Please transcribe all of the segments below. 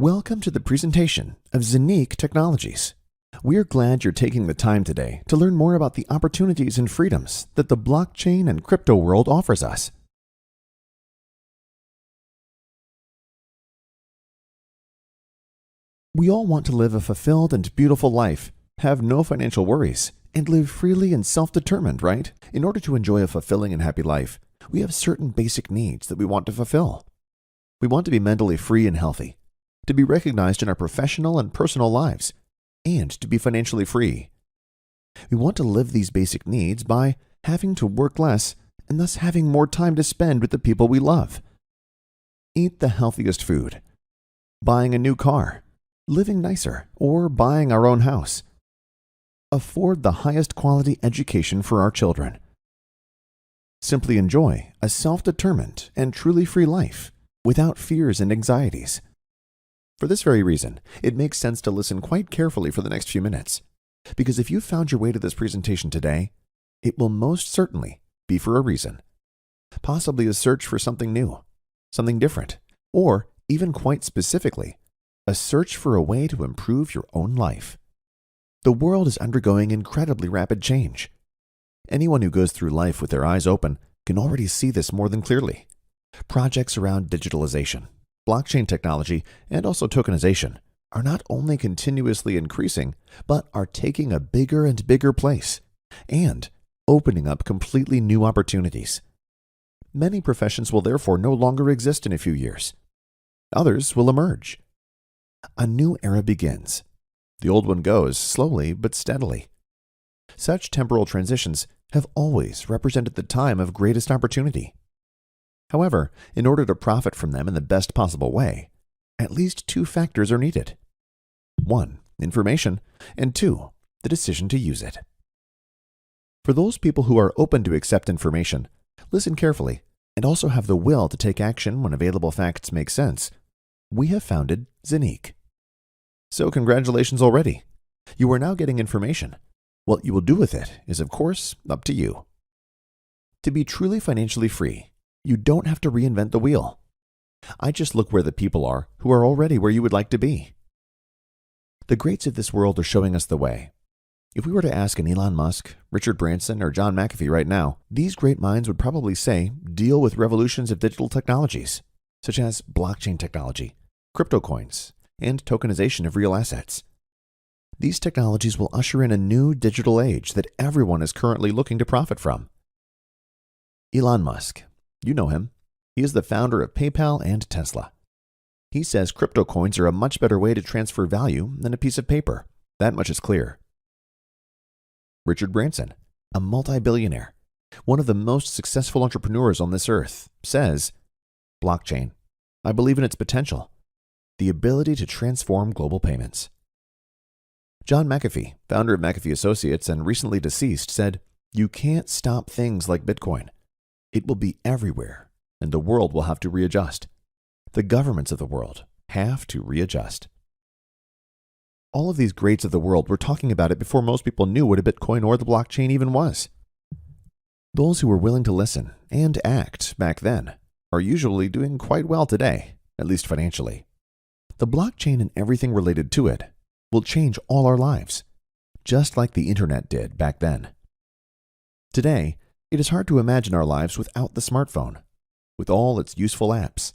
Welcome to the presentation of ZENIQ Technologies. We're glad you're taking the time today to learn more about the opportunities and freedoms that the blockchain and crypto world offers us. We all want to live a fulfilled and beautiful life, have no financial worries, and live freely and self-determined, right? In order to enjoy a fulfilling and happy life, we have certain basic needs that we want to fulfill. We want to be mentally free and healthy, to be recognized in our professional and personal lives, and to be financially free. We want to live these basic needs by having to work less and thus having more time to spend with the people we love. Eat the healthiest food, buying a new car, living nicer, or buying our own house. Afford the highest quality education for our children. Simply enjoy a self-determined and truly free life without fears and anxieties. For this very reason, it makes sense to listen quite carefully for the next few minutes, because if you found your way to this presentation today, it will most certainly be for a reason. Possibly a search for something new, something different, or even quite specifically, a search for a way to improve your own life. The world is undergoing incredibly rapid change. Anyone who goes through life with their eyes open can already see this more than clearly. Projects around digitalization, blockchain technology, and also tokenization are not only continuously increasing, but are taking a bigger and bigger place and opening up completely new opportunities. Many professions will therefore no longer exist in a few years. Others will emerge. A new era begins. The old one goes slowly but steadily. Such temporal transitions have always represented the time of greatest opportunity. However, in order to profit from them in the best possible way, at least two factors are needed. 1, information, and 2, the decision to use it. For those people who are open to accept information, listen carefully, and also have the will to take action when available facts make sense, we have founded ZENIQ. So congratulations already. You are now getting information. What you will do with it is, of course, up to you. To be truly financially free, you don't have to reinvent the wheel. I just look where the people are who are already where you would like to be. The greats of this world are showing us the way. If we were to ask an Elon Musk, Richard Branson, or John McAfee right now, these great minds would probably say deal with revolutions of digital technologies, such as blockchain technology, crypto coins, and tokenization of real assets. These technologies will usher in a new digital age that everyone is currently looking to profit from. Elon Musk. You know him. He is the founder of PayPal and Tesla. He says crypto coins are a much better way to transfer value than a piece of paper. That much is clear. Richard Branson, a multi-billionaire, one of the most successful entrepreneurs on this earth, says, blockchain. I believe in its potential, the ability to transform global payments. John McAfee, founder of McAfee Associates and recently deceased, said, you can't stop things like Bitcoin. It will be everywhere, and the world will have to readjust. The governments of the world have to readjust. All of these greats of the world were talking about it before most people knew what a Bitcoin or the blockchain even was. Those who were willing to listen and act back then are usually doing quite well today, at least financially. The blockchain and everything related to it will change all our lives, just like the internet did back then. Today, it is hard to imagine our lives without the smartphone, with all its useful apps.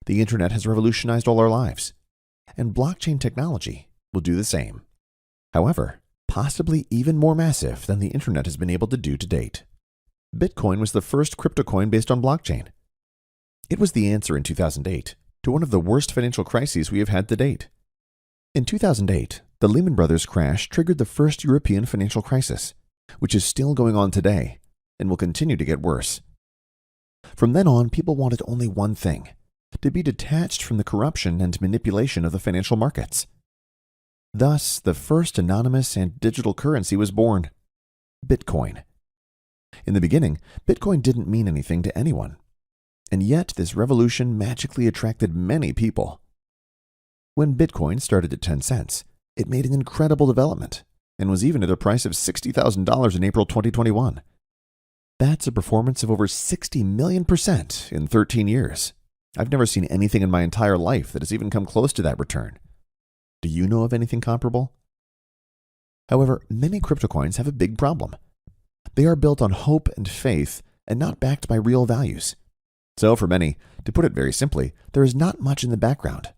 The internet has revolutionized all our lives, and blockchain technology will do the same. However, possibly even more massive than the internet has been able to do to date. Bitcoin was the first crypto coin based on blockchain. It was the answer in 2008 to one of the worst financial crises we have had to date. In 2008, the Lehman Brothers crash triggered the first European financial crisis, which is still going on today and will continue to get worse. From then on, people wanted only one thing: to be detached from the corruption and manipulation of the financial markets. Thus, the first anonymous and digital currency was born: Bitcoin. In the beginning, Bitcoin didn't mean anything to anyone, and yet this revolution magically attracted many people. When Bitcoin started at 10 cents, it made an incredible development and was even at a price of $60,000 in April 2021. That's a performance of over 60 million% in 13 years. I've never seen anything in my entire life that has even come close to that return. Do you know of anything comparable? However, many crypto coins have a big problem. They are built on hope and faith and not backed by real values. So for many, to put it very simply, there is not much in the background.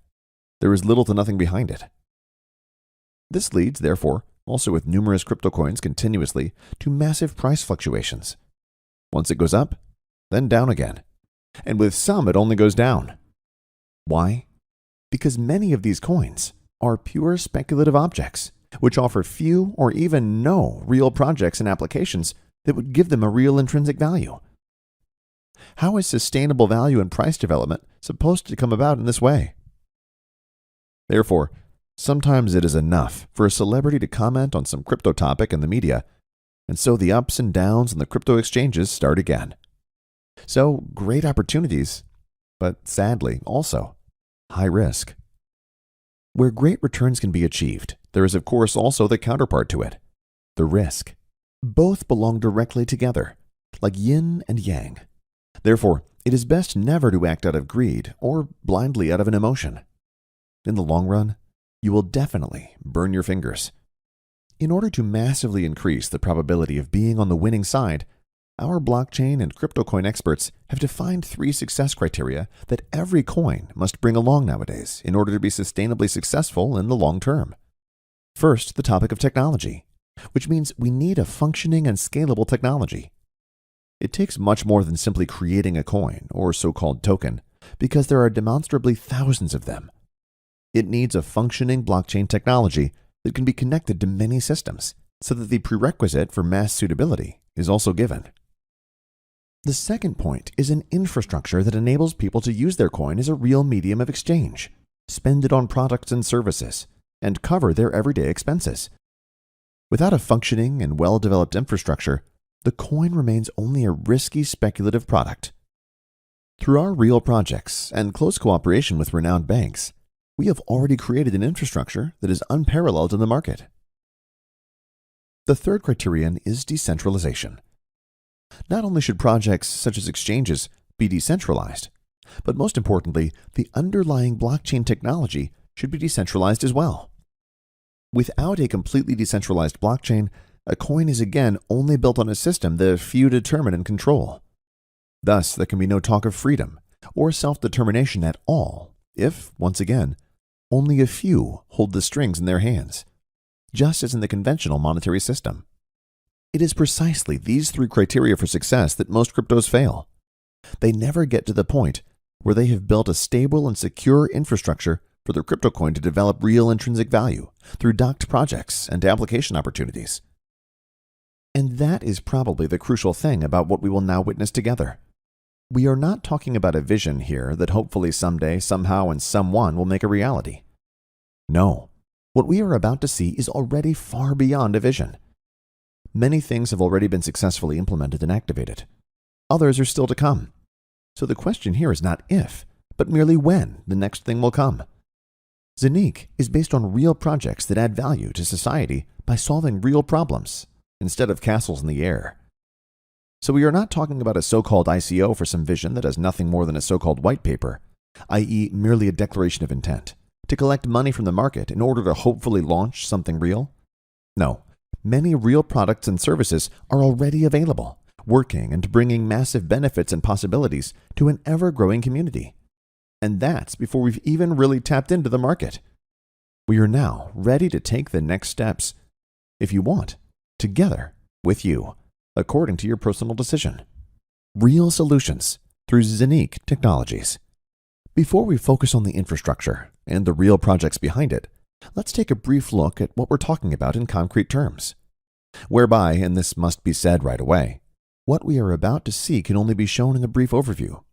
There is little to nothing behind it. This leads, therefore, also with numerous crypto coins continuously, to massive price fluctuations. Once it goes up, then down again. And with some, it only goes down. Why? Because many of these coins are pure speculative objects, which offer few or even no real projects and applications that would give them a real intrinsic value. How is sustainable value and price development supposed to come about in this way? Therefore, sometimes it is enough for a celebrity to comment on some crypto topic in the media, and so the ups and downs on the crypto exchanges start again. So, great opportunities, but sadly also high risk. Where great returns can be achieved, there is of course also the counterpart to it, the risk. Both belong directly together, like yin and yang. Therefore, it is best never to act out of greed or blindly out of an emotion. In the long run, you will definitely burn your fingers. In order to massively increase the probability of being on the winning side, our blockchain and crypto coin experts have defined 3 success criteria that every coin must bring along nowadays in order to be sustainably successful in the long term. First, the topic of technology, which means we need a functioning and scalable technology. It takes much more than simply creating a coin or so-called token, because there are demonstrably thousands of them. It needs a functioning blockchain technology that can be connected to many systems, so that the prerequisite for mass suitability is also given. The second point is an infrastructure that enables people to use their coin as a real medium of exchange, spend it on products and services, and cover their everyday expenses. Without a functioning and well-developed infrastructure, the coin remains only a risky speculative product. Through our real projects and close cooperation with renowned banks, we have already created an infrastructure that is unparalleled in the market. The third criterion is decentralization. Not only should projects such as exchanges be decentralized, but most importantly, the underlying blockchain technology should be decentralized as well. Without a completely decentralized blockchain, a coin is again only built on a system that a few determine and control. Thus, there can be no talk of freedom or self-determination at all if, once again, only a few hold the strings in their hands, just as in the conventional monetary system. It is precisely these 3 criteria for success that most cryptos fail. They never get to the point where they have built a stable and secure infrastructure for their crypto coin to develop real intrinsic value through docked projects and application opportunities. And that is probably the crucial thing about what we will now witness together. We are not talking about a vision here that hopefully someday, somehow, and someone will make a reality. No, what we are about to see is already far beyond a vision. Many things have already been successfully implemented and activated. Others are still to come. So the question here is not if, but merely when the next thing will come. ZENIQ is based on real projects that add value to society by solving real problems instead of castles in the air. So we are not talking about a so-called ICO for some vision that has nothing more than a so-called white paper, i.e. merely a declaration of intent, to collect money from the market in order to hopefully launch something real. No, many real products and services are already available, working and bringing massive benefits and possibilities to an ever-growing community. And that's before we've even really tapped into the market. We are now ready to take the next steps, if you want, together with you, according to your personal decision. Real solutions through ZENIQ Technologies. Before we focus on the infrastructure and the real projects behind it, let's take a brief look at what we're talking about in concrete terms. Whereby, and this must be said right away, what we are about to see can only be shown in a brief overview.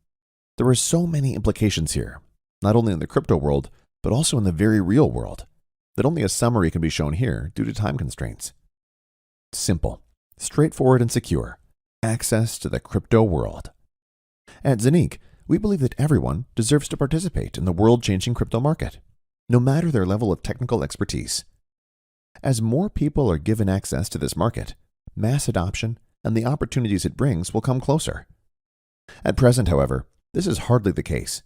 There are so many implications here, not only in the crypto world, but also in the very real world, that only a summary can be shown here due to time constraints. Simple, straightforward, and secure. Access to the crypto world. At ZENIQ, we believe that everyone deserves to participate in the world-changing crypto market, no matter their level of technical expertise. As more people are given access to this market, mass adoption and the opportunities it brings will come closer. At present, however, this is hardly the case,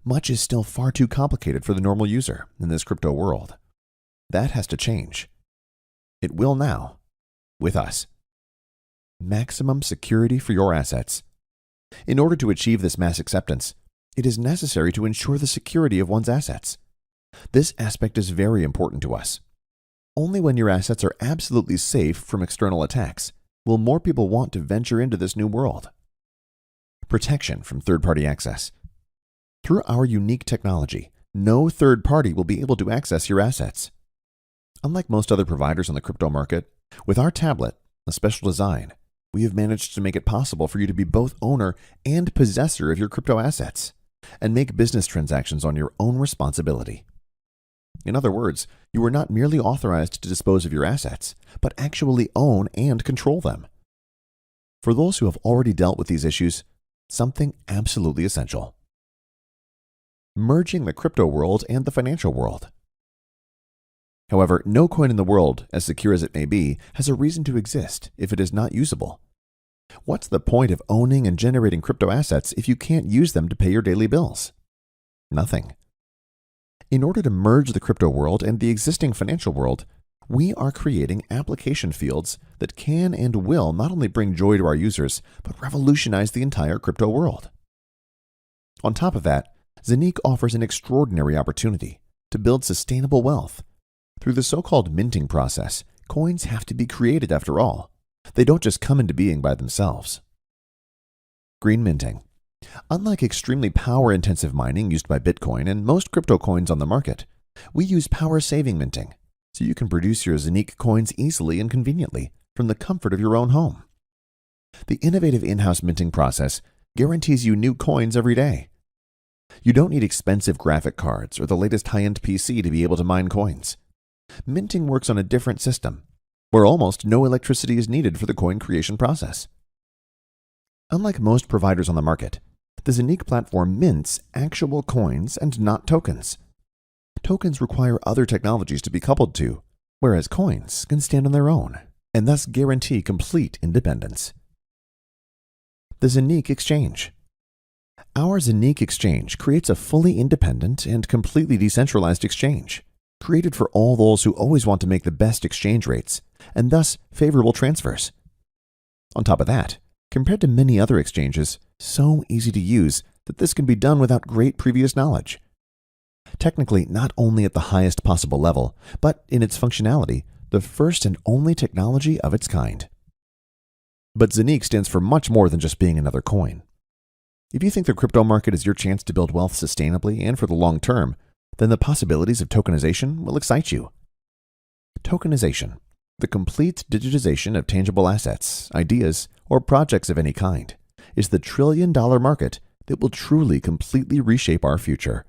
Much is still far too complicated for the normal user in this crypto world. That has to change. It will now, with us. Maximum security for your assets. In order to achieve this mass acceptance, it is necessary to ensure the security of one's assets. This aspect is very important to us. Only when your assets are absolutely safe from external attacks will more people want to venture into this new world. Protection from third-party access. Through our unique technology, no third party will be able to access your assets. Unlike most other providers on the crypto market, with our tablet, a special design, we have managed to make it possible for you to be both owner and possessor of your crypto assets and make business transactions on your own responsibility. In other words, you are not merely authorized to dispose of your assets, but actually own and control them. For those who have already dealt with these issues, something absolutely essential. Merging the crypto world and the financial world. However, no coin in the world, as secure as it may be, has a reason to exist if it is not usable. What's the point of owning and generating crypto assets if you can't use them to pay your daily bills? Nothing. In order to merge the crypto world and the existing financial world, we are creating application fields that can and will not only bring joy to our users, but revolutionize the entire crypto world. On top of that, ZENIQ offers an extraordinary opportunity to build sustainable wealth. Through the so-called minting process, coins have to be created after all. They don't just come into being by themselves. Green minting. Unlike extremely power-intensive mining used by Bitcoin and most crypto coins on the market, we use power-saving minting, so you can produce your ZENIQ coins easily and conveniently from the comfort of your own home. The innovative in-house minting process guarantees you new coins every day. You don't need expensive graphic cards or the latest high-end PC to be able to mine coins. Minting works on a different system, where almost no electricity is needed for the coin creation process. Unlike most providers on the market, the ZENIQ platform mints actual coins and not tokens. Tokens require other technologies to be coupled to, whereas coins can stand on their own and thus guarantee complete independence. The ZENIQ Exchange. Our ZENIQ Exchange creates a fully independent and completely decentralized exchange, created for all those who always want to make the best exchange rates and thus favorable transfers. On top of that, compared to many other exchanges, so easy to use that this can be done without great previous knowledge. Technically, not only at the highest possible level, but in its functionality, the first and only technology of its kind. But ZENIQ stands for much more than just being another coin. If you think the crypto market is your chance to build wealth sustainably and for the long term, then the possibilities of tokenization will excite you. Tokenization, the complete digitization of tangible assets, ideas, or projects of any kind, is the trillion-dollar market that will truly completely reshape our future.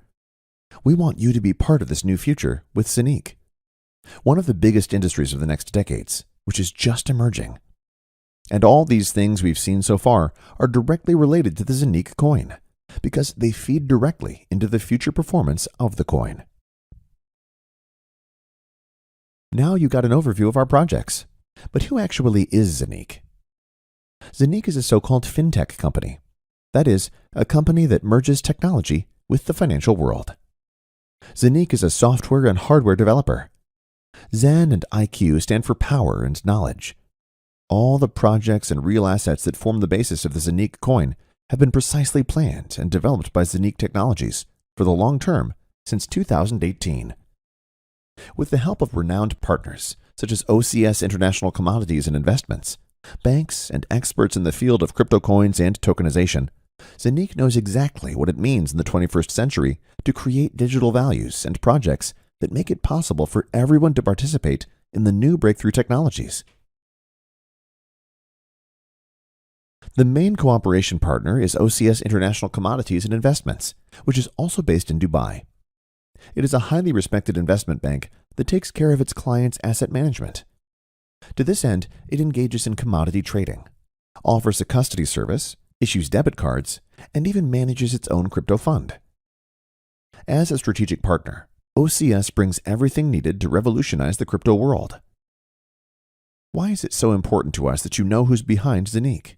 We want you to be part of this new future with ZENIQ, one of the biggest industries of the next decades, which is just emerging. And all these things we've seen so far are directly related to the ZENIQ coin, because they feed directly into the future performance of the coin. Now you got an overview of our projects. But who actually is ZENIQ? ZENIQ is a so-called fintech company. That is, a company that merges technology with the financial world. ZENIQ is a software and hardware developer. Zen and IQ stand for power and knowledge. All the projects and real assets that form the basis of the ZENIQ coin have been precisely planned and developed by ZENIQ Technologies for the long term since 2018. With the help of renowned partners such as OCS International Commodities and Investments, banks, and experts in the field of crypto coins and tokenization, ZENIQ knows exactly what it means in the 21st century to create digital values and projects that make it possible for everyone to participate in the new breakthrough technologies. The main cooperation partner is OCS International Commodities and Investments, which is also based in Dubai. It is a highly respected investment bank that takes care of its clients' asset management. To this end, it engages in commodity trading, offers a custody service, issues debit cards, and even manages its own crypto fund. As a strategic partner, OCS brings everything needed to revolutionize the crypto world. Why is it so important to us that you know who's behind ZENIQ?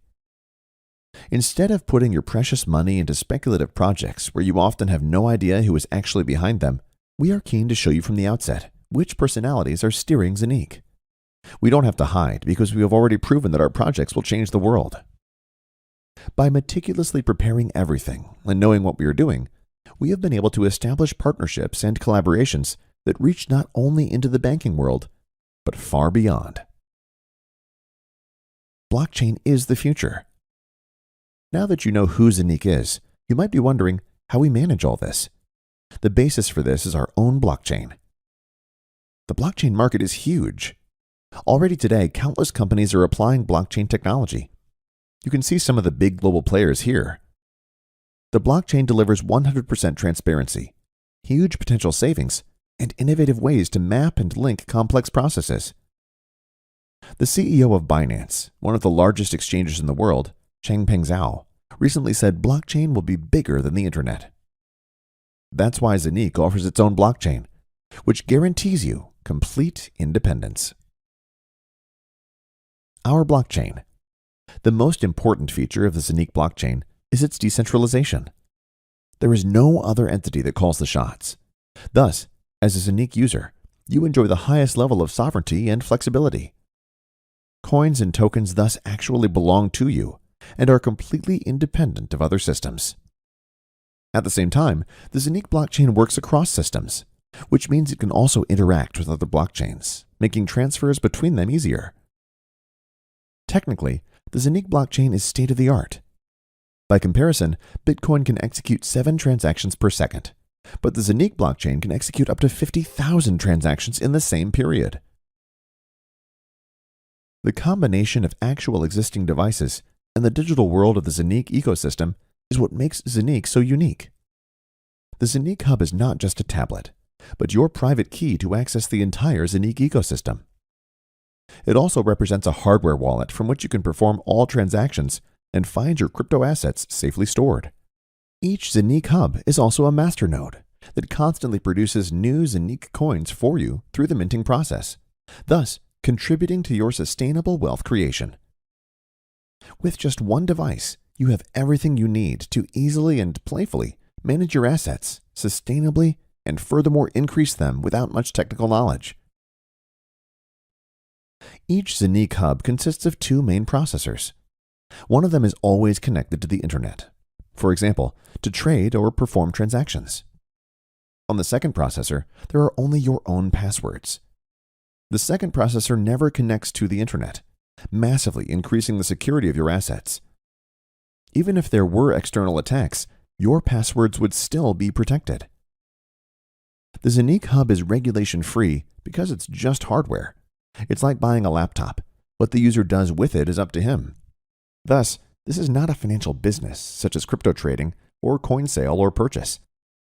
Instead of putting your precious money into speculative projects where you often have no idea who is actually behind them, we are keen to show you from the outset which personalities are steering ZENIQ. We don't have to hide because we have already proven that our projects will change the world. By meticulously preparing everything and knowing what we are doing, we have been able to establish partnerships and collaborations that reach not only into the banking world, but far beyond. Blockchain is the future. Now that you know who ZENIQ is, you might be wondering how we manage all this. The basis for this is our own blockchain. The blockchain market is huge. Already today, countless companies are applying blockchain technology. You can see some of the big global players here. The blockchain delivers 100% transparency, huge potential savings, and innovative ways to map and link complex processes. The CEO of Binance, one of the largest exchanges in the world, Changpeng Zhao, recently said blockchain will be bigger than the internet. That's why ZENIQ offers its own blockchain, which guarantees you complete independence. Our blockchain. The most important feature of the ZENIQ blockchain is its decentralization. There is no other entity that calls the shots. Thus, as a ZENIQ user, you enjoy the highest level of sovereignty and flexibility. Coins and tokens thus actually belong to you and are completely independent of other systems. At the same time, the ZENIQ blockchain works across systems, which means it can also interact with other blockchains, making transfers between them easier. Technically, the ZENIQ blockchain is state-of-the-art. By comparison, Bitcoin can execute 7 transactions per second, but the ZENIQ blockchain can execute up to 50,000 transactions in the same period. The combination of actual existing devices and the digital world of the ZENIQ ecosystem is what makes ZENIQ so unique. The ZENIQ Hub is not just a tablet, but your private key to access the entire ZENIQ ecosystem. It also represents a hardware wallet from which you can perform all transactions and find your crypto assets safely stored. Each ZENIQ Hub is also a masternode that constantly produces new ZENIQ coins for you through the minting process, thus contributing to your sustainable wealth creation. With just one device, you have everything you need to easily and playfully manage your assets sustainably and furthermore increase them without much technical knowledge. Each ZENIQ Hub consists of 2 main processors. One of them is always connected to the internet, for example, to trade or perform transactions. On the second processor, there are only your own passwords. The second processor never connects to the internet, massively increasing the security of your assets. Even if there were external attacks, your passwords would still be protected. The ZENIQ Hub is regulation-free because it's just hardware. It's like buying a laptop. What the user does with it is up to him. Thus, this is not a financial business, such as crypto trading or coin sale or purchase.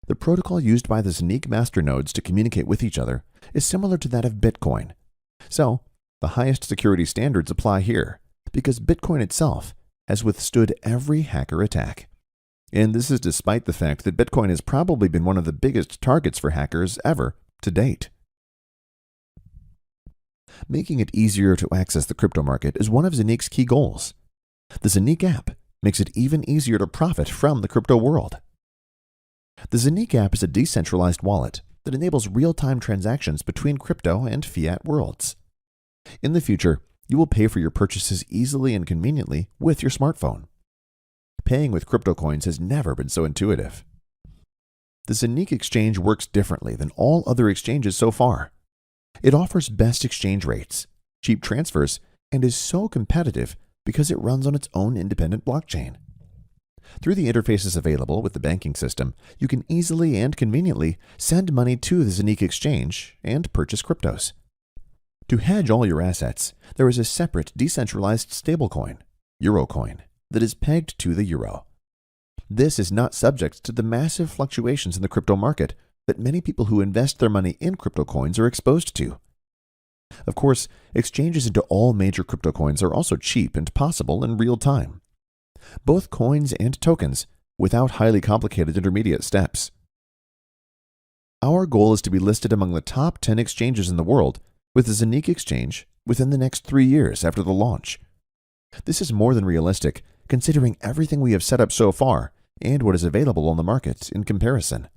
The protocol used by the ZENIQ masternodes to communicate with each other is similar to that of Bitcoin. So, the highest security standards apply here, because Bitcoin itself has withstood every hacker attack. And this is despite the fact that Bitcoin has probably been one of the biggest targets for hackers ever to date. Making it easier to access the crypto market is one of ZENIQ's key goals. The ZENIQ app makes it even easier to profit from the crypto world. The ZENIQ app is a decentralized wallet that enables real-time transactions between crypto and fiat worlds. In the future, you will pay for your purchases easily and conveniently with your smartphone. Paying with crypto coins has never been so intuitive. The ZENIQ Exchange works differently than all other exchanges so far. It offers best exchange rates, cheap transfers, and is so competitive because it runs on its own independent blockchain. Through the interfaces available with the banking system, you can easily and conveniently send money to the ZENIQ Exchange and purchase cryptos. To hedge all your assets, there is a separate decentralized stablecoin, Eurocoin, that is pegged to the euro. This is not subject to the massive fluctuations in the crypto market that many people who invest their money in crypto coins are exposed to. Of course, exchanges into all major crypto coins are also cheap and possible in real time. Both coins and tokens, without highly complicated intermediate steps. Our goal is to be listed among the top 10 exchanges in the world with the ZENIQ Exchange within the next 3 years after the launch. This is more than realistic considering everything we have set up so far and what is available on the market in comparison.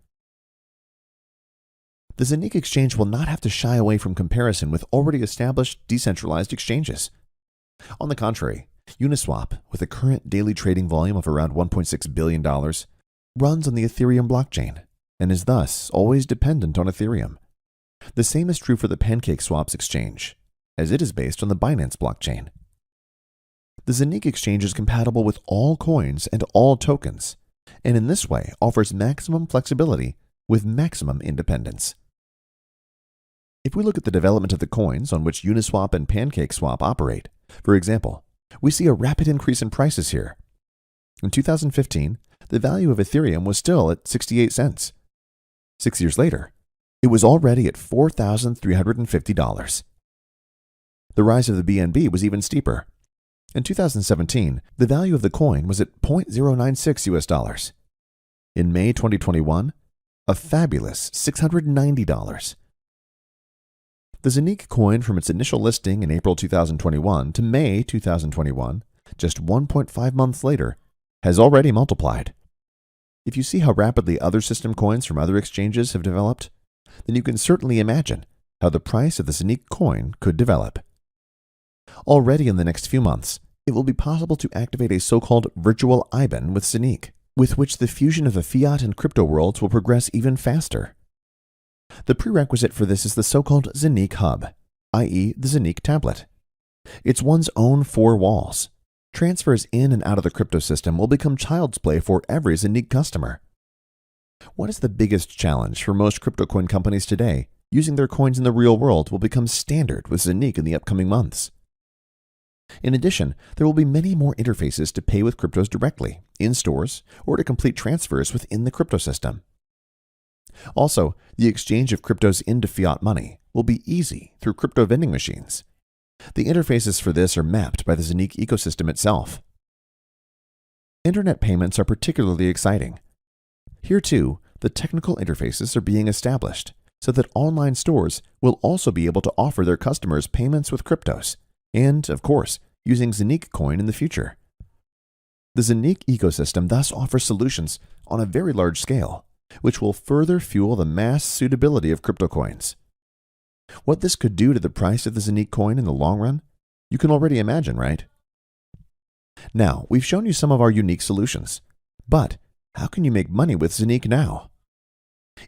The ZENIQ Exchange will not have to shy away from comparison with already established decentralized exchanges. On the contrary, Uniswap, with a current daily trading volume of around $1.6 billion, runs on the Ethereum blockchain and is thus always dependent on Ethereum. The same is true for the PancakeSwap's exchange, as it is based on the Binance blockchain. The ZENIQ Exchange is compatible with all coins and all tokens, and in this way offers maximum flexibility with maximum independence. If we look at the development of the coins on which Uniswap and PancakeSwap operate, for example, we see a rapid increase in prices here. In 2015, the value of Ethereum was still at 68 cents. 6 years later, it was already at $4,350. The rise of the BNB was even steeper. In 2017, the value of the coin was at $0.096. In May 2021, a fabulous $690. The ZENIQ coin from its initial listing in April 2021 to May 2021, just 1.5 months later, has already multiplied. If you see how rapidly other system coins from other exchanges have developed, then you can certainly imagine how the price of the ZENIQ coin could develop. Already in the next few months, it will be possible to activate a so-called virtual IBAN with ZENIQ, with which the fusion of the fiat and crypto worlds will progress even faster. The prerequisite for this is the so-called ZENIQ Hub, i.e. the ZENIQ tablet. It's one's own four walls. Transfers in and out of the crypto system will become child's play for every ZENIQ customer. What is the biggest challenge for most crypto coin companies today? Using their coins in the real world will become standard with ZENIQ in the upcoming months. In addition, there will be many more interfaces to pay with cryptos directly, in stores, or to complete transfers within the crypto system. Also, the exchange of cryptos into fiat money will be easy through crypto vending machines. The interfaces for this are mapped by the ZENIQ ecosystem itself. Internet payments are particularly exciting. Here too, the technical interfaces are being established so that online stores will also be able to offer their customers payments with cryptos and, of course, using ZENIQ coin in the future. The ZENIQ ecosystem thus offers solutions on a very large scale, which will further fuel the mass suitability of crypto coins. What this could do to the price of the ZENIQ coin in the long run, you can already imagine, right? Now, we've shown you some of our unique solutions, but how can you make money with ZENIQ now?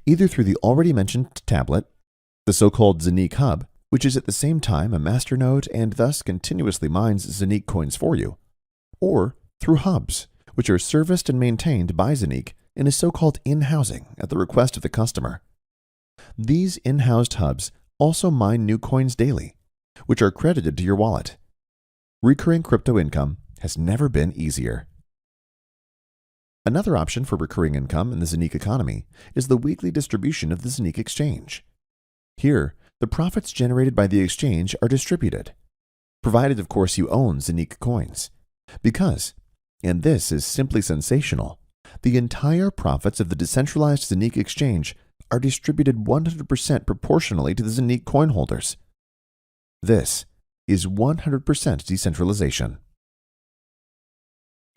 Either through the already mentioned tablet, the so-called ZENIQ Hub, which is at the same time a masternode and thus continuously mines ZENIQ coins for you, or through hubs, which are serviced and maintained by ZENIQ in a so-called in-housing at the request of the customer. These in-housed hubs also mine new coins daily, which are credited to your wallet. Recurring crypto income has never been easier. Another option for recurring income in the ZENIQ economy is the weekly distribution of the ZENIQ Exchange. Here, the profits generated by the exchange are distributed, provided of course you own ZENIQ coins, because, and this is simply sensational, the entire profits of the decentralized ZENIQ Exchange are distributed 100% proportionally to the ZENIQ coin holders. This is 100% decentralization.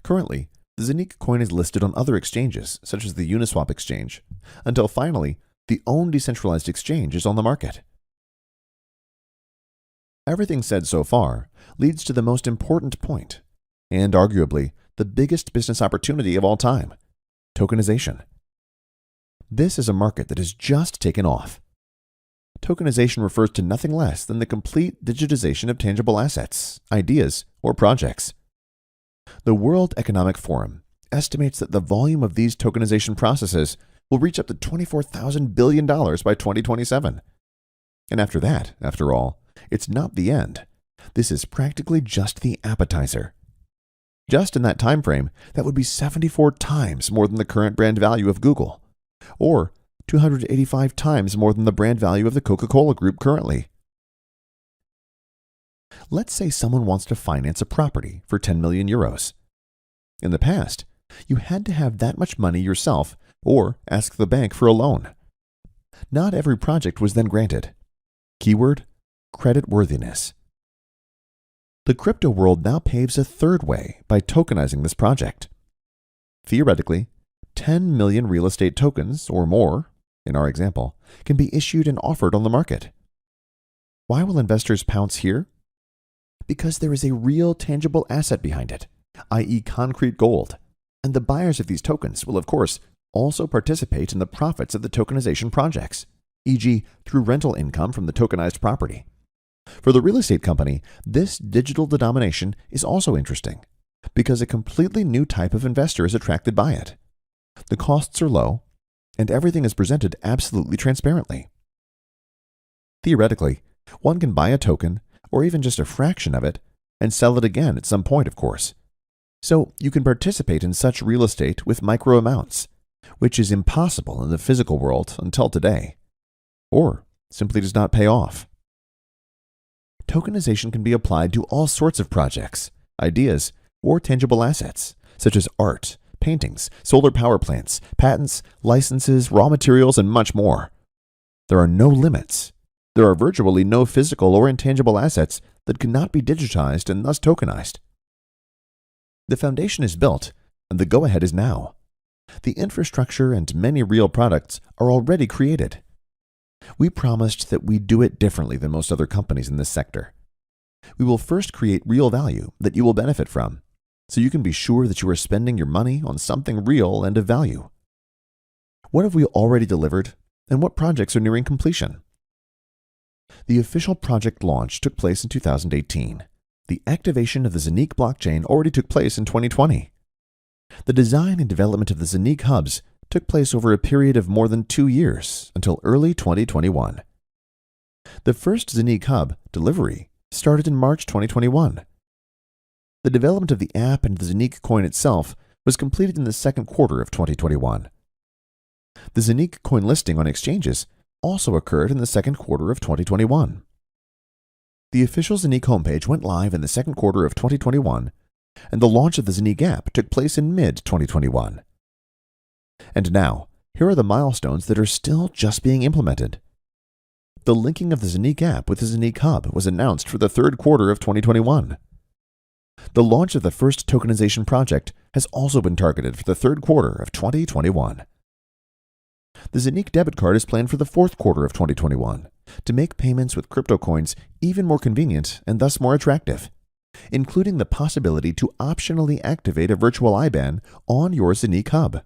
Currently, the ZENIQ coin is listed on other exchanges, such as the Uniswap exchange, until finally, the own decentralized exchange is on the market. Everything said so far leads to the most important point, and arguably the biggest business opportunity of all time: tokenization. This is a market that has just taken off. Tokenization refers to nothing less than the complete digitization of tangible assets, ideas, or projects. The World Economic Forum estimates that the volume of these tokenization processes will reach up to $24,000 billion by 2027. And after that, after all, it's not the end. This is practically just the appetizer. Just in that time frame, that would be 74 times more than the current brand value of Google, or 285 times more than the brand value of the Coca-Cola Group currently. Let's say someone wants to finance a property for 10 million euros. In the past, you had to have that much money yourself or ask the bank for a loan. Not every project was then granted. Keyword: creditworthiness. The crypto world now paves a third way by tokenizing this project. Theoretically, 10 million real estate tokens or more, in our example, can be issued and offered on the market. Why will investors pounce here? Because there is a real tangible asset behind it, i.e. concrete gold, and the buyers of these tokens will, of course, also participate in the profits of the tokenization projects, e.g. through rental income from the tokenized property. For the real estate company, this digital denomination is also interesting because a completely new type of investor is attracted by it. The costs are low, and everything is presented absolutely transparently. Theoretically, one can buy a token, or even just a fraction of it, and sell it again at some point, of course. So you can participate in such real estate with micro amounts, which is impossible in the physical world until today, or simply does not pay off. Tokenization can be applied to all sorts of projects, ideas, or tangible assets, such as art, paintings, solar power plants, patents, licenses, raw materials, and much more. There are no limits. There are virtually no physical or intangible assets that cannot be digitized and thus tokenized. The foundation is built, and the go-ahead is now. The infrastructure and many real products are already created. We promised that we'd do it differently than most other companies in this sector. We will first create real value that you will benefit from, so you can be sure that you are spending your money on something real and of value. What have we already delivered, and what projects are nearing completion? The official project launch took place in 2018. The activation of the ZENIQ blockchain already took place in 2020. The design and development of the ZENIQ hubs took place over a period of more than 2 years until early 2021. The first ZENIQ hub, Delivery, started in March 2021. The development of the app and the ZENIQ coin itself was completed in the second quarter of 2021. The ZENIQ coin listing on exchanges also occurred in the second quarter of 2021. The official ZENIQ homepage went live in the second quarter of 2021, and the launch of the ZENIQ app took place in mid-2021. And now, here are the milestones that are still just being implemented. The linking of the ZENIQ app with the ZENIQ hub was announced for the third quarter of 2021. The launch of the first tokenization project has also been targeted for the third quarter of 2021. The ZENIQ debit card is planned for the fourth quarter of 2021 to make payments with crypto coins even more convenient and thus more attractive, including the possibility to optionally activate a virtual IBAN on your ZENIQ hub.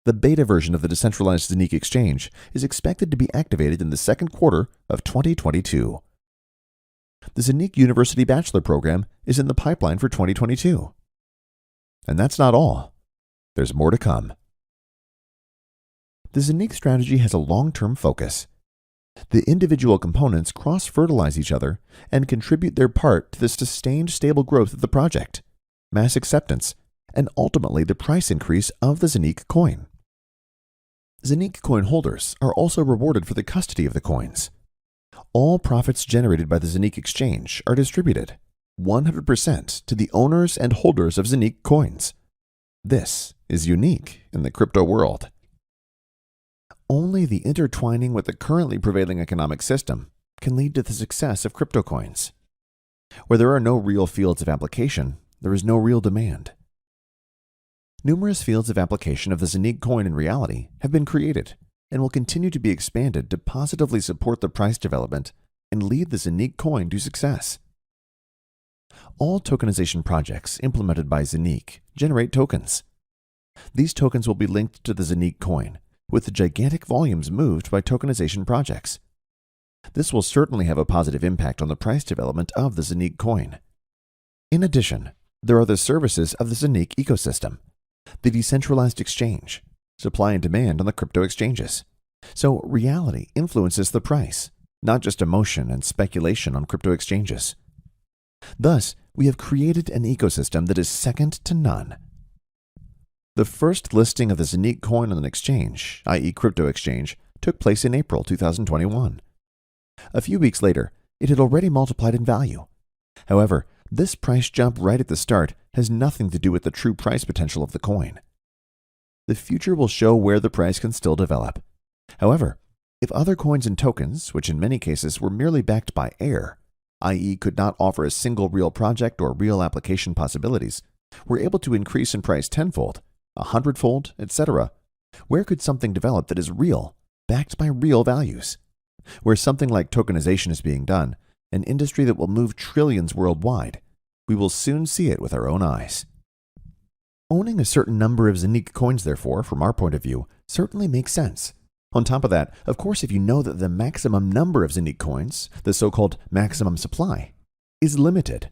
The beta version of the decentralized ZENIQ Exchange is expected to be activated in the second quarter of 2022. The ZENIQ University Bachelor Program is in the pipeline for 2022. And that's not all. There's more to come. The ZENIQ strategy has a long-term focus. The individual components cross-fertilize each other and contribute their part to the sustained stable growth of the project, mass acceptance, and ultimately the price increase of the ZENIQ coin. ZENIQ coin holders are also rewarded for the custody of the coins. All profits generated by the ZENIQ Exchange are distributed 100% to the owners and holders of ZENIQ coins. This is unique in the crypto world. Only the intertwining with the currently prevailing economic system can lead to the success of crypto coins. Where there are no real fields of application, there is no real demand. Numerous fields of application of the ZENIQ coin in reality have been created and will continue to be expanded to positively support the price development and lead the ZENIQ coin to success. All tokenization projects implemented by ZENIQ generate tokens. These tokens will be linked to the ZENIQ coin, with the gigantic volumes moved by tokenization projects. This will certainly have a positive impact on the price development of the ZENIQ coin. In addition, there are the services of the ZENIQ ecosystem, the decentralized exchange, supply and demand on the crypto exchanges. So reality influences the price, not just emotion and speculation on crypto exchanges. Thus, we have created an ecosystem that is second to none. The first listing of the ZENIQ coin on an exchange, i.e. crypto exchange, took place in April 2021. A few weeks later, it had already multiplied in value. However, this price jump right at the start has nothing to do with the true price potential of the coin. The future will show where the price can still develop. However, if other coins and tokens, which in many cases were merely backed by air, i.e. could not offer a single real project or real application possibilities, were able to increase in price tenfold, 100-fold, etc. Where could something develop that is real, backed by real values? Where something like tokenization is being done, an industry that will move trillions worldwide, we will soon see it with our own eyes. Owning a certain number of ZENIQ coins, therefore, from our point of view, certainly makes sense. On top of that, of course, if you know that the maximum number of ZENIQ coins, the so-called maximum supply, is limited.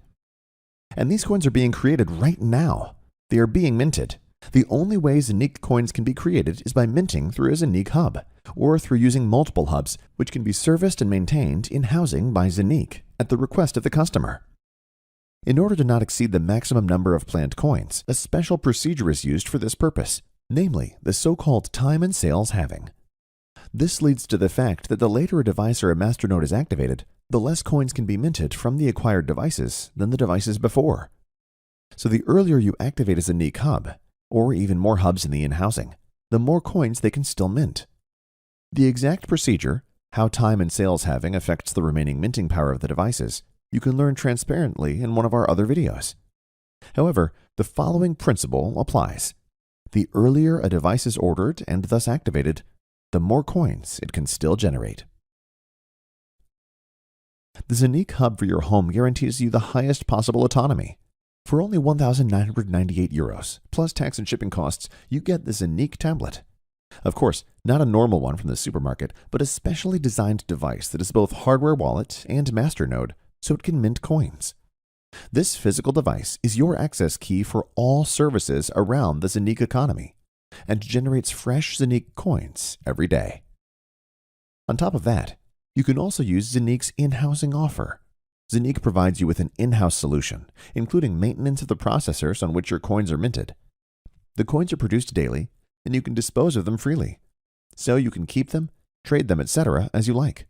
And these coins are being created right now. They are being minted. The only way ZENIQ coins can be created is by minting through a ZENIQ hub, or through using multiple hubs, which can be serviced and maintained in housing by ZENIQ at the request of the customer. In order to not exceed the maximum number of planned coins, a special procedure is used for this purpose, namely the so-called time and sales halving. This leads to the fact that the later a device or a masternode is activated, the less coins can be minted from the acquired devices than the devices before. So the earlier you activate a ZENIQ hub, or even more hubs in the in-housing, the more coins they can still mint. The exact procedure, how time and sales halving affects the remaining minting power of the devices, you can learn transparently in one of our other videos. However, the following principle applies. The earlier a device is ordered and thus activated, the more coins it can still generate. The ZENIQ hub for your home guarantees you the highest possible autonomy. For only €1,998, plus tax and shipping costs, you get the ZENIQ tablet. Of course, not a normal one from the supermarket, but a specially designed device that is both hardware wallet and masternode, so it can mint coins. This physical device is your access key for all services around the ZENIQ economy, and generates fresh ZENIQ coins every day. On top of that, you can also use ZENIQ's in-housing offer. ZENIQ provides you with an in-house solution, including maintenance of the processors on which your coins are minted. The coins are produced daily, and you can dispose of them freely, so you can keep them, trade them, etc. as you like.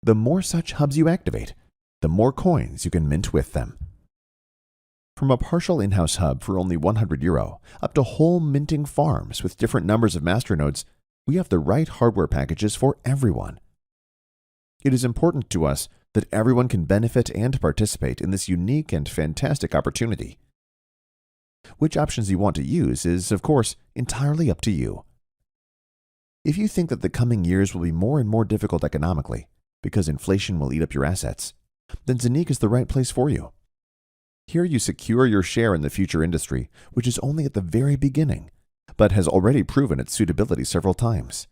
The more such hubs you activate, the more coins you can mint with them. From a partial in-house hub for only €100 up to whole minting farms with different numbers of masternodes, we have the right hardware packages for everyone. It is important to us that everyone can benefit and participate in this unique and fantastic opportunity. Which options you want to use is, of course, entirely up to you. If you think that the coming years will be more and more difficult economically because inflation will eat up your assets, then ZENIQ is the right place for you. Here you secure your share in the future industry, which is only at the very beginning, but has already proven its suitability several times.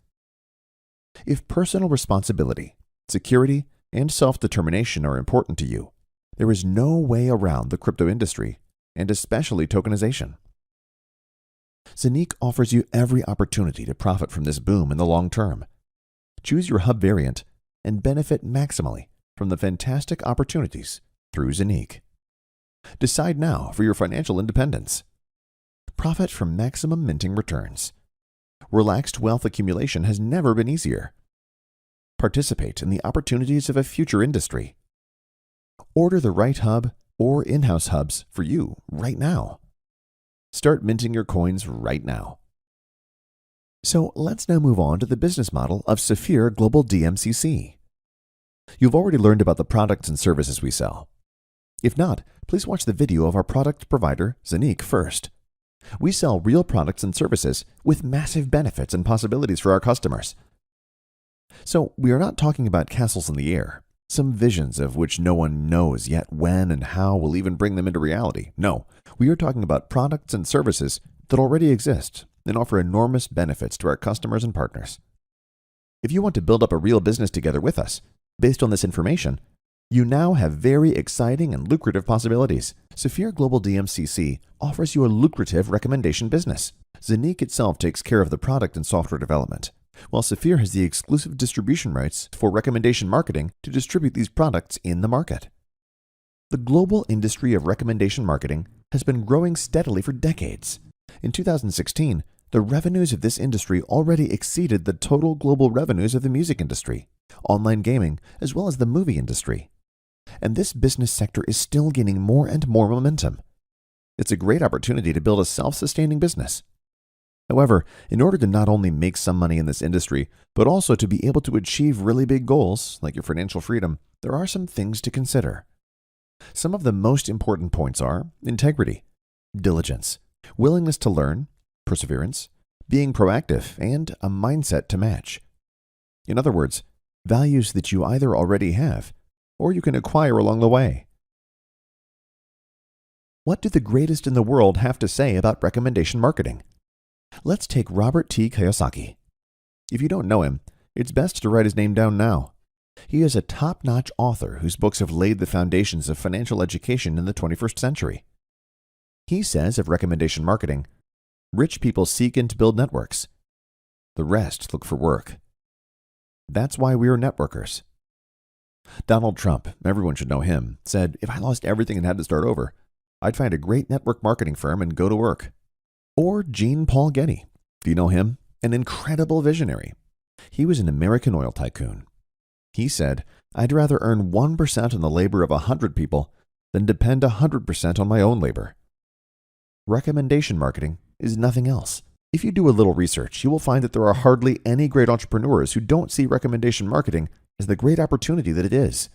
If personal responsibility, security, and self-determination are important to you, there is no way around the crypto industry, and especially tokenization. ZENIQ offers you every opportunity to profit from this boom in the long term. Choose your hub variant and benefit maximally from the fantastic opportunities through ZENIQ. Decide now for your financial independence. Profit from maximum minting returns. Relaxed wealth accumulation has never been easier. Participate in the opportunities of a future industry. Order the right hub or in-house hubs for you right now. Start minting your coins right now. So let's now move on to the business model of SAFIR Global DMCC. You've already learned about the products and services we sell. If not, please watch the video of our product provider, ZENIQ, first. We sell real products and services with massive benefits and possibilities for our customers. So we are not talking about castles in the air, some visions of which no one knows yet when and how we'll even bring them into reality. No, we are talking about products and services that already exist and offer enormous benefits to our customers and partners. If you want to build up a real business together with us, based on this information, you now have very exciting and lucrative possibilities. SAFIR Global DMCC offers you a lucrative recommendation business. ZENIQ itself takes care of the product and software development, while SAFIR has the exclusive distribution rights for recommendation marketing to distribute these products in the market. The global industry of recommendation marketing has been growing steadily for decades. In 2016, the revenues of this industry already exceeded the total global revenues of the music industry, online gaming, as well as the movie industry. And this business sector is still gaining more and more momentum. It's a great opportunity to build a self-sustaining business. However, in order to not only make some money in this industry, but also to be able to achieve really big goals, like your financial freedom, there are some things to consider. Some of the most important points are integrity, diligence, willingness to learn, perseverance, being proactive, and a mindset to match. In other words, values that you either already have or you can acquire along the way. What do the greatest in the world have to say about recommendation marketing? Let's take Robert T. Kiyosaki. If you don't know him, it's best to write his name down now. He is a top-notch author whose books have laid the foundations of financial education in the 21st century. He says of recommendation marketing, rich people seek and build networks. The rest look for work. That's why we are networkers. Donald Trump, everyone should know him, said, if I lost everything and had to start over, I'd find a great network marketing firm and go to work. Or Jean Paul Getty. Do you know him? An incredible visionary. He was an American oil tycoon. He said, I'd rather earn 1% on the labor of 100 people than depend 100% on my own labor. Recommendation marketing is nothing else. If you do a little research, you will find that there are hardly any great entrepreneurs who don't see recommendation marketing as the great opportunity that it is.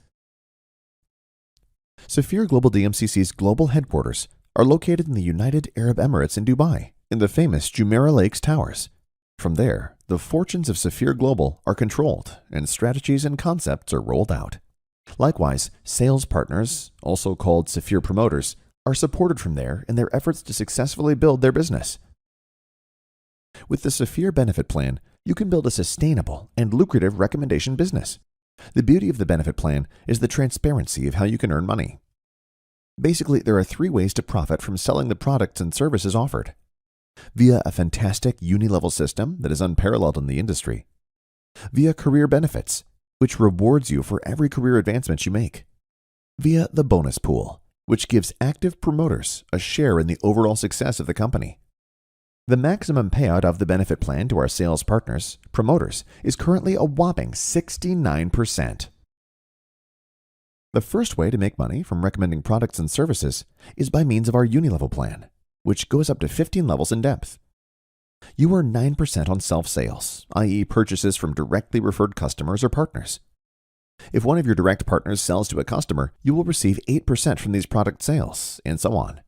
SAFIR Global DMCC's global headquarters are located in the United Arab Emirates in Dubai, in the famous Jumeirah Lakes Towers. From there, the fortunes of SAFIR Global are controlled and strategies and concepts are rolled out. Likewise, sales partners, also called SAFIR promoters, are supported from there in their efforts to successfully build their business. With the SAFIR benefit plan, you can build a sustainable and lucrative recommendation business. The beauty of the benefit plan is the transparency of how you can earn money. Basically, there are 3 ways to profit from selling the products and services offered. Via a fantastic uni-level system that is unparalleled in the industry. Via career benefits, which rewards you for every career advancement you make. Via the bonus pool, which gives active promoters a share in the overall success of the company. The maximum payout of the benefit plan to our sales partners, promoters, is currently a whopping 69%. The first way to make money from recommending products and services is by means of our uni-level plan, which goes up to 15 levels in depth. You earn 9% on self-sales, i.e. purchases from directly referred customers or partners. If one of your direct partners sells to a customer, you will receive 8% from these product sales, and so on.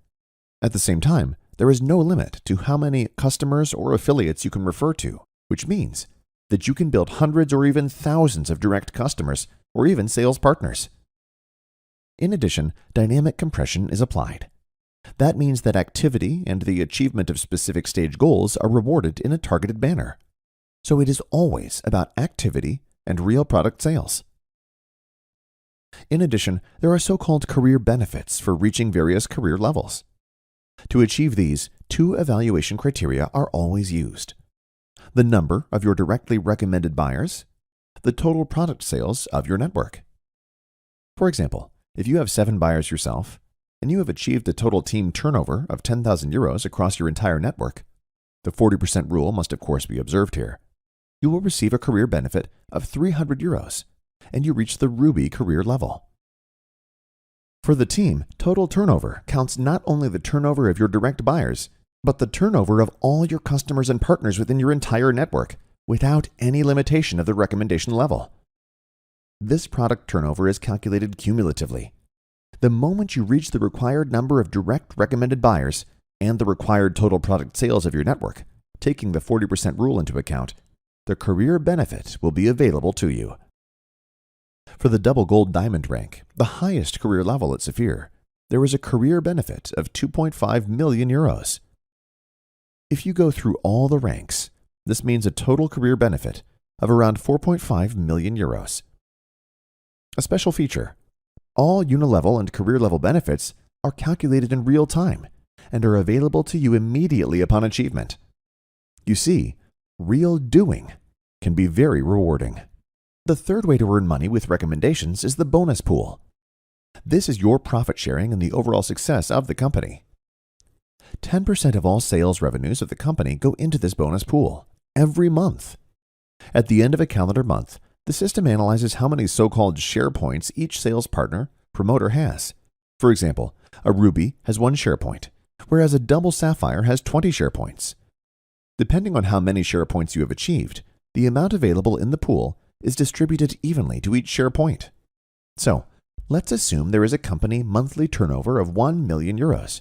At the same time, there is no limit to how many customers or affiliates you can refer to, which means that you can build hundreds or even thousands of direct customers or even sales partners. In addition, dynamic compression is applied. That means that activity and the achievement of specific stage goals are rewarded in a targeted manner. So it is always about activity and real product sales. In addition, there are so-called career benefits for reaching various career levels. To achieve these, 2 evaluation criteria are always used. The number of your directly recommended buyers, the total product sales of your network. For example, if you have 7 buyers yourself, and you have achieved a total team turnover of 10,000 euros across your entire network, the 40% rule must of course be observed here, you will receive a career benefit of 300 euros, and you reach the Ruby career level. For the team, total turnover counts not only the turnover of your direct buyers, but the turnover of all your customers and partners within your entire network, without any limitation of the recommendation level. This product turnover is calculated cumulatively. The moment you reach the required number of direct recommended buyers and the required total product sales of your network, taking the 40% rule into account, the career benefit will be available to you. For the double gold diamond rank, the highest career level at SAFIR, there is a career benefit of 2.5 million euros. If you go through all the ranks, this means a total career benefit of around 4.5 million euros. A special feature: all unilevel and career level benefits are calculated in real time and are available to you immediately upon achievement. You see, real doing can be very rewarding. The third way to earn money with recommendations is the bonus pool. This is your profit sharing in the overall success of the company. 10% of all sales revenues of the company go into this bonus pool every month. At the end of a calendar month, the system analyzes how many so-called share points each sales partner, promoter has. For example, a Ruby has 1 share point, whereas a double Sapphire has 20 share points. Depending on how many share points you have achieved, the amount available in the pool is distributed evenly to each share point. So, let's assume there is a company monthly turnover of 1 million euros.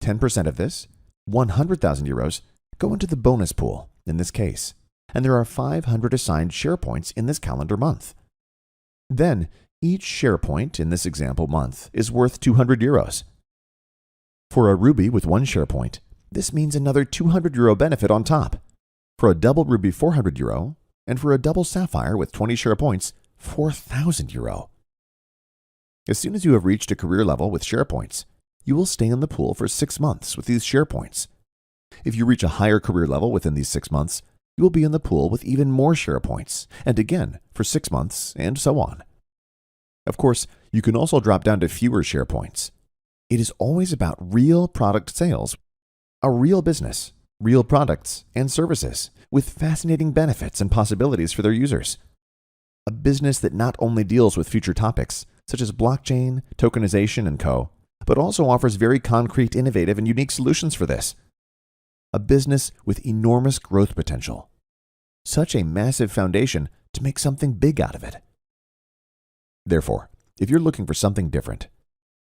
10% of this, 100,000 euros, go into the bonus pool in this case, and there are 500 assigned share points in this calendar month. Then, each share point in this example month is worth 200 euros. For a ruby with 1 share point, this means another 200 euro benefit on top. For a double ruby, 400 euro, and for a double sapphire with 20 share points, 4,000 euro. As soon as you have reached a career level with share points, you will stay in the pool for 6 months with these share points. If you reach a higher career level within these 6 months, you will be in the pool with even more share points, and again for 6 months, and so on. Of course, you can also drop down to fewer share points. It is always about real product sales, a real business, real products and services with fascinating benefits and possibilities for their users. A business that not only deals with future topics, such as blockchain, tokenization, and co., but also offers very concrete, innovative, and unique solutions for this. A business with enormous growth potential. Such a massive foundation to make something big out of it. Therefore, if you're looking for something different,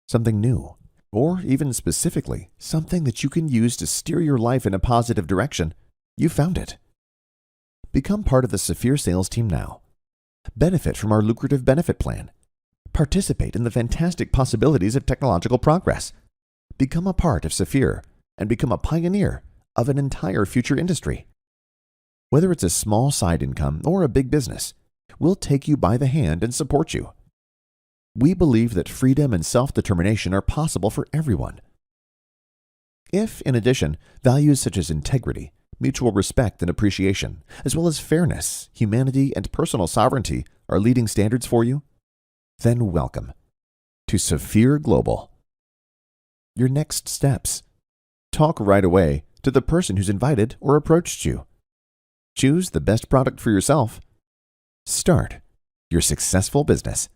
something new, or even specifically something that you can use to steer your life in a positive direction, you found it. Become part of the SAFIR sales team now. Benefit from our lucrative benefit plan. Participate in the fantastic possibilities of technological progress. Become a part of SAFIR and become a pioneer of an entire future industry. Whether it's a small side income or a big business, we'll take you by the hand and support you. We believe that freedom and self-determination are possible for everyone. If, in addition, values such as integrity, mutual respect and appreciation, as well as fairness, humanity, and personal sovereignty are leading standards for you, then welcome to SAFIR Global. Your next steps. Talk right away to the person who's invited or approached you. Choose the best product for yourself. Start your successful business.